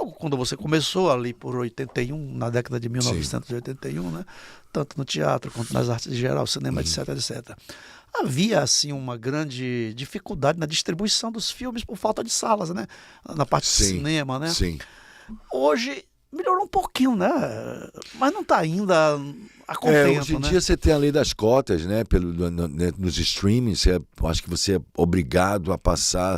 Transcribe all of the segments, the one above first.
logo quando você começou ali por 81, na década de 1981, né? Tanto no teatro quanto nas artes em geral, cinema, etc, etc. Havia, assim, uma grande dificuldade na distribuição dos filmes por falta de salas, né? Na parte de cinema, né? Sim. Hoje melhorou um pouquinho, né? Mas não está ainda a contento, hoje em né? dia você tem a lei das cotas, né? Nos streamings, acho que você é obrigado a passar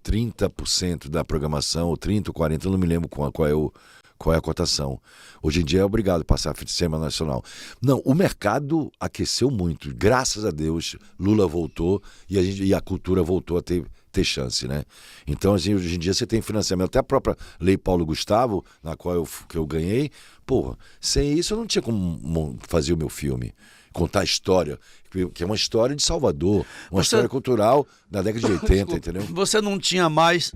30% da programação, ou 30% ou 40%, eu não me lembro qual é a cotação. Hoje em dia é obrigado a passar a cinema nacional. Não, o mercado aqueceu muito. Graças a Deus, Lula voltou e a cultura voltou a ter chance, né? Então, assim, hoje em dia você tem financiamento. Até a própria Lei Paulo Gustavo, na qual eu ganhei, porra, sem isso eu não tinha como fazer o meu filme. Contar a história, que é uma história de Salvador, uma história cultural da década de 80, entendeu? Você não tinha mais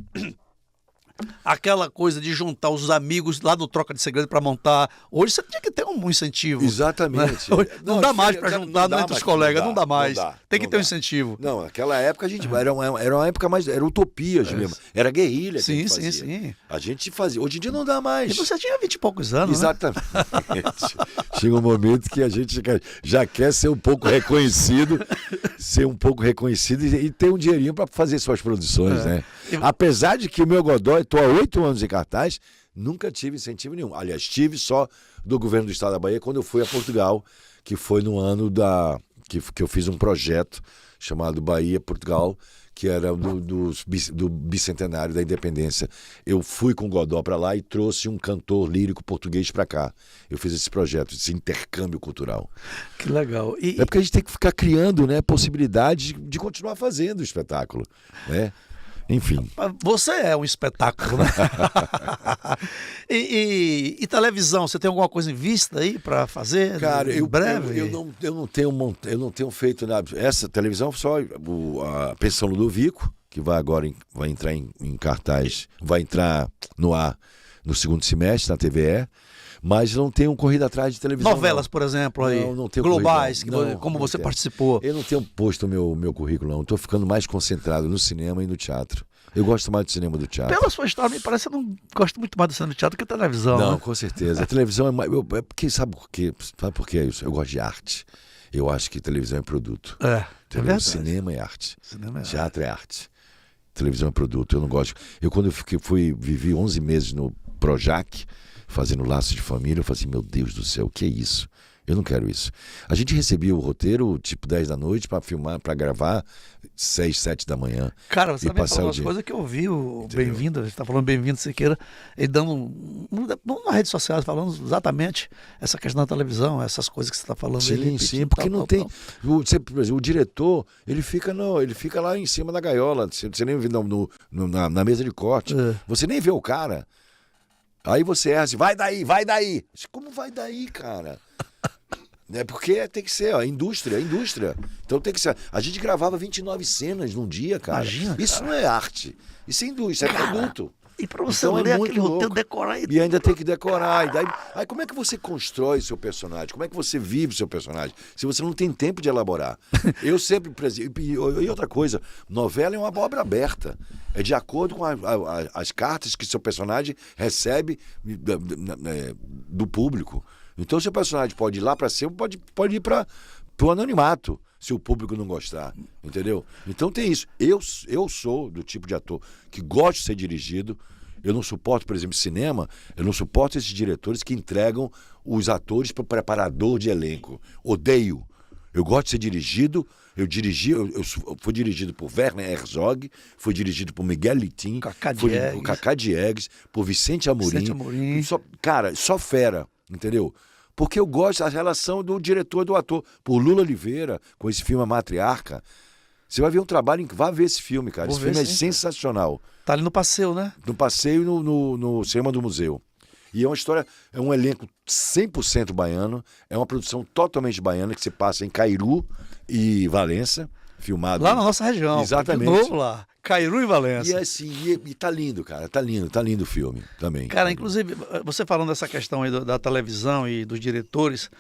aquela coisa de juntar os amigos lá no Troca de Segredo para montar. Hoje você tinha que ter um incentivo. Exatamente. Né? Não dá mais para juntar entre os colegas, não dá mais. Tem que ter um incentivo. Não, naquela época a gente era uma época mais, era utopia mesmo. Era guerrilha. Sim, sim. A gente fazia. Hoje em dia não dá mais. E você tinha 20 e poucos anos, exatamente. Né? Chega um momento que a gente já quer ser um pouco reconhecido, e ter um dinheirinho para fazer suas produções, né? Apesar de que o meu Godói, estou há 8 anos em cartaz, nunca tive incentivo nenhum. Aliás, tive só do governo do estado da Bahia quando eu fui a Portugal, que foi no ano que eu fiz um projeto chamado Bahia-Portugal, que era do bicentenário da independência. Eu fui com o Godó para lá e trouxe um cantor lírico português para cá. Eu fiz esse projeto, esse intercâmbio cultural. Que legal. É porque a gente tem que ficar criando, né, possibilidades de continuar fazendo o espetáculo, né? Enfim. Você é um espetáculo, né? e televisão, você tem alguma coisa em vista aí para fazer? Cara, em breve? Eu não tenho feito nada. Essa televisão só a Pensão Ludovico, que vai entrar em cartaz, vai entrar no ar no segundo semestre na TVE. Mas não tenho corrido atrás de televisão. Novelas, por exemplo, aí. Não tenho globais, corrido, como você participou. Eu não tenho posto o meu currículo, não. Estou ficando mais concentrado no cinema e no teatro. Eu gosto mais do cinema e do teatro. Pela sua história, me parece que eu não gosto muito mais do cinema e do teatro que a televisão. Não, né? Com certeza. A televisão é mais... porque, sabe por quê? Sabe por que é isso? Eu gosto de arte. Eu acho que televisão é produto. É verdade. Cinema é arte. Teatro é arte. Televisão é produto. Eu não gosto... Quando vivi 11 meses no Projac, fazendo Laço de Família, eu falei assim, meu Deus do céu, o que é isso? Eu não quero isso. A gente recebia o roteiro, tipo 10 da noite, para filmar, para gravar 6, 7 da manhã. Cara, você também falou umas coisas que eu vi, o Bem-vindo, a gente está falando Bem-vindo Siqueira, ele dando uma rede social, falando exatamente essa questão da televisão, essas coisas que você está falando. Sim, porque não tem... O diretor, ele fica lá em cima da gaiola, você nem vê na mesa de corte, você nem vê o cara. Aí você erra assim, vai daí. Como vai daí, cara? Porque tem que ser, indústria. Então tem que ser. A gente gravava 29 cenas num dia, cara. Imagina, isso cara. Não é arte. Isso é indústria, é produto. E pra você então ler aquele roteiro, decorar... E ainda tem que decorar. Aí como é que você constrói o seu personagem? Como é que você vive o seu personagem? Se você não tem tempo de elaborar. Eu sempre... E outra coisa, novela é uma obra aberta. É de acordo com as cartas que seu personagem recebe do público. Então seu personagem pode ir lá para cima, pode ir para o anonimato, se o público não gostar, entendeu? Então tem isso. Eu sou do tipo de ator que gosta de ser dirigido. Eu não suporto, por exemplo, cinema, eu não suporto esses diretores que entregam os atores para o preparador de elenco. Odeio. Eu gosto de ser dirigido. Eu fui dirigido por Werner Herzog, fui dirigido por Miguel Litin, por Cacá Diegues, por Vicente Amorim. Só fera, entendeu? Porque eu gosto da relação do diretor e do ator. Por Lula Oliveira, com esse filme A Matriarca. Você vai ver um trabalho, vai ver esse filme, cara. Esse filme é sensacional. Tá ali no passeio, né? No passeio no cinema do museu. E é uma história, é um elenco 100% baiano, é uma produção totalmente baiana que se passa em Cairu e Valença, filmado... Lá na nossa região. Exatamente. De novo lá, Cairu e Valença. E assim, e tá lindo, cara, tá lindo o filme também. Cara, inclusive, você falando dessa questão aí da televisão e dos diretores,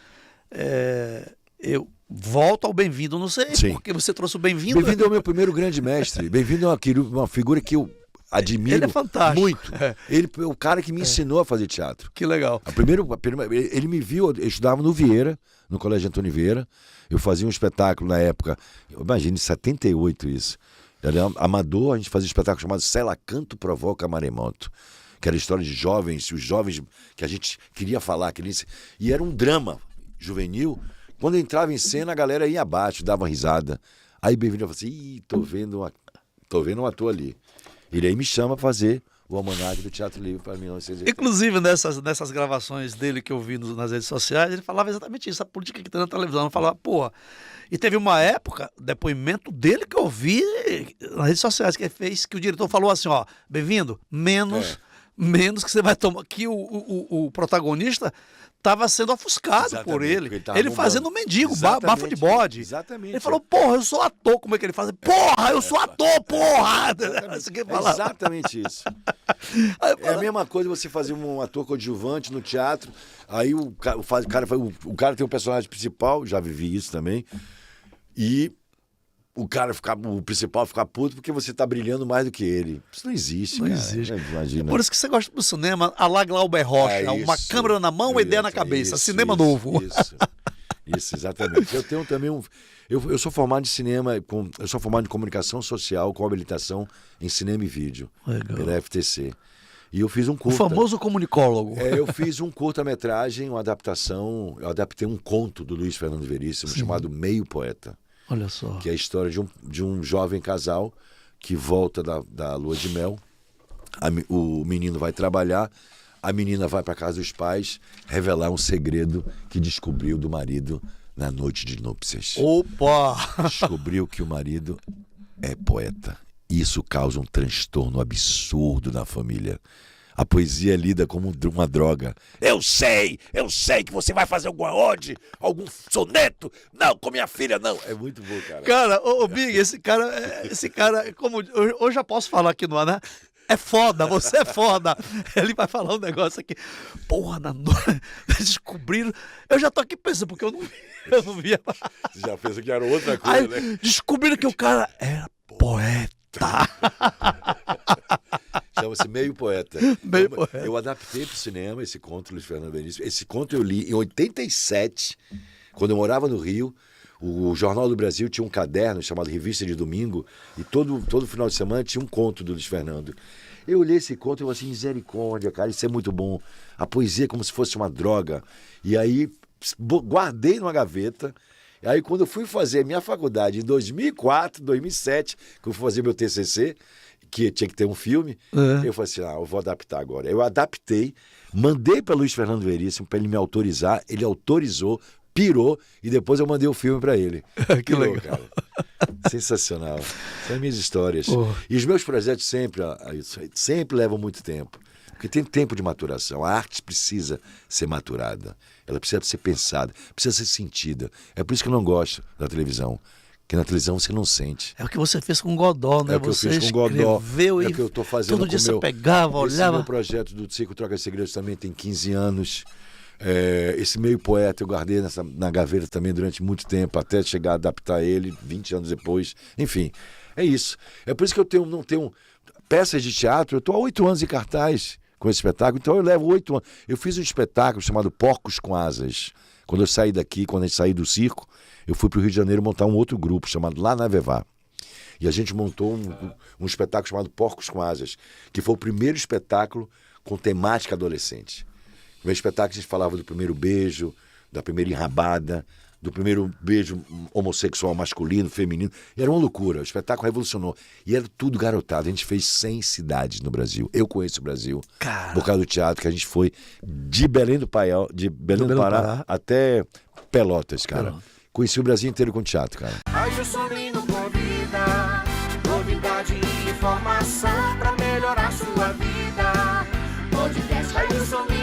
eu volto ao Bem-vindo, não sei porque você trouxe o Bem-vindo. Bem-vindo é o meu primeiro grande mestre, Bem-vindo é uma figura que eu admiro Ele é fantástico. muito. Ele é o cara que me ensinou a fazer teatro. Que legal. Ele me viu, eu estudava no Vieira, no Colégio Antônio Vieira. Eu fazia um espetáculo na época, imagine, 78 isso. Era amador, a gente fazia um espetáculo chamado Sela Canto Provoca Maremoto, que era a história de jovens, os jovens que a gente queria falar. E era um drama juvenil. Quando eu entrava em cena, a galera ia abaixo, dava risada. Aí Bem-vindo falou assim, tô vendo um ator ali. Ele aí me chama pra fazer o almanaque do Teatro Livre para 1980. Inclusive, nessas gravações dele que eu vi nas redes sociais, ele falava exatamente isso, a política que tem na televisão. Ele falava, porra. E teve uma época, depoimento dele que eu vi nas redes sociais, que ele fez, que o diretor falou assim, ó, Bem-vindo, menos que você vai tomar. Que o protagonista estava sendo ofuscado por ele. Ele fazendo um mendigo, bafo de bode. Exatamente. Ele falou, porra, eu sou ator. Como é que ele faz? Porra, eu sou ator, porra! Exatamente isso. É a mesma coisa você fazer um ator coadjuvante no teatro, aí o cara tem um personagem principal, já vivi isso também, e o principal ficar puto porque você tá brilhando mais do que ele. Isso não existe, cara. Existe. Imagina. Por isso que você gosta do cinema, a la Glauber Rocha, uma câmera na mão, uma ideia na cabeça, cinema novo. Isso, exatamente. Eu tenho também eu sou formado em cinema, eu sou formado em comunicação social com habilitação em cinema e vídeo. Legal. Pela FTC. E eu fiz um curta. O famoso comunicólogo. Eu fiz um curta-metragem, uma adaptação, eu adaptei um conto do Luiz Fernando Veríssimo chamado Meio Poeta. Olha só. Que é a história de um jovem casal que volta da lua de mel. O menino vai trabalhar, a menina vai para casa dos pais revelar um segredo que descobriu do marido na noite de núpcias. Opa! Descobriu que o marido é poeta. Isso causa um transtorno absurdo na família. A poesia é lida como uma droga. Eu sei que você vai fazer alguma ode, algum soneto. Não, com minha filha não. É muito bom, cara. Cara, ô Big, esse cara, como eu já posso falar aqui no ar, né? É foda, você é foda. Ele vai falar um negócio aqui. Porra, descobriram. Eu já tô aqui pensando, porque eu não via. Você já pensou que era outra coisa, né? Descobriram que o cara era poeta. Chama-se Meio Poeta. Poeta. Eu adaptei para o cinema esse conto, Luiz Fernando Veríssimo. Esse conto eu li em 87, quando eu morava no Rio. O Jornal do Brasil tinha um caderno chamado Revista de Domingo, e todo final de semana tinha um conto do Luiz Fernando. Eu olhei esse conto e eu falei assim, misericórdia, cara, isso é muito bom. A poesia é como se fosse uma droga. E aí guardei numa gaveta. E aí quando eu fui fazer a minha faculdade em 2004, 2007, que eu fui fazer meu TCC, que tinha que ter um filme, eu falei assim, eu vou adaptar agora. Eu adaptei, mandei para Luiz Fernando Veríssimo para ele me autorizar, ele autorizou, pirou, e depois eu mandei o filme para ele. Que legal. Cara. Sensacional. São as minhas histórias. E os meus projetos sempre levam muito tempo. Porque tem tempo de maturação. A arte precisa ser maturada. Ela precisa ser pensada, precisa ser sentida. É por isso que eu não gosto da televisão. Porque na televisão você não sente. É o que você fez com o Godó, né? É o que eu fiz com o Godó. É o que eu estou fazendo todo dia você pegava, olhava. Esse meu projeto do Circo Troca de Segredos também tem 15 anos. Esse Meio Poeta eu guardei na gaveta também durante muito tempo, até chegar a adaptar ele 20 anos depois. Enfim, é isso. É por isso que eu não tenho peças de teatro. Eu estou há 8 anos em cartaz com esse espetáculo, então eu levo 8 anos. Eu fiz um espetáculo chamado Porcos com Asas. Quando eu saí daqui, quando a gente saiu do circo, eu fui para o Rio de Janeiro montar um outro grupo chamado Lá na Vevá. E a gente montou um espetáculo chamado Porcos com Asas, que foi o primeiro espetáculo com temática adolescente. No meu espetáculo a gente falava do primeiro beijo, da primeira enrabada, do primeiro beijo homossexual masculino, feminino. E era uma loucura, o espetáculo revolucionou. E era tudo garotado, a gente fez 100 cidades no Brasil. Eu conheço o Brasil, por causa do teatro, que a gente foi de Belém do Pará até Pelotas, cara. Conheci o Brasil inteiro com teatro, cara. Ailson Lino convida, novidade e informação pra melhorar sua vida. Podcast Ailson Lino.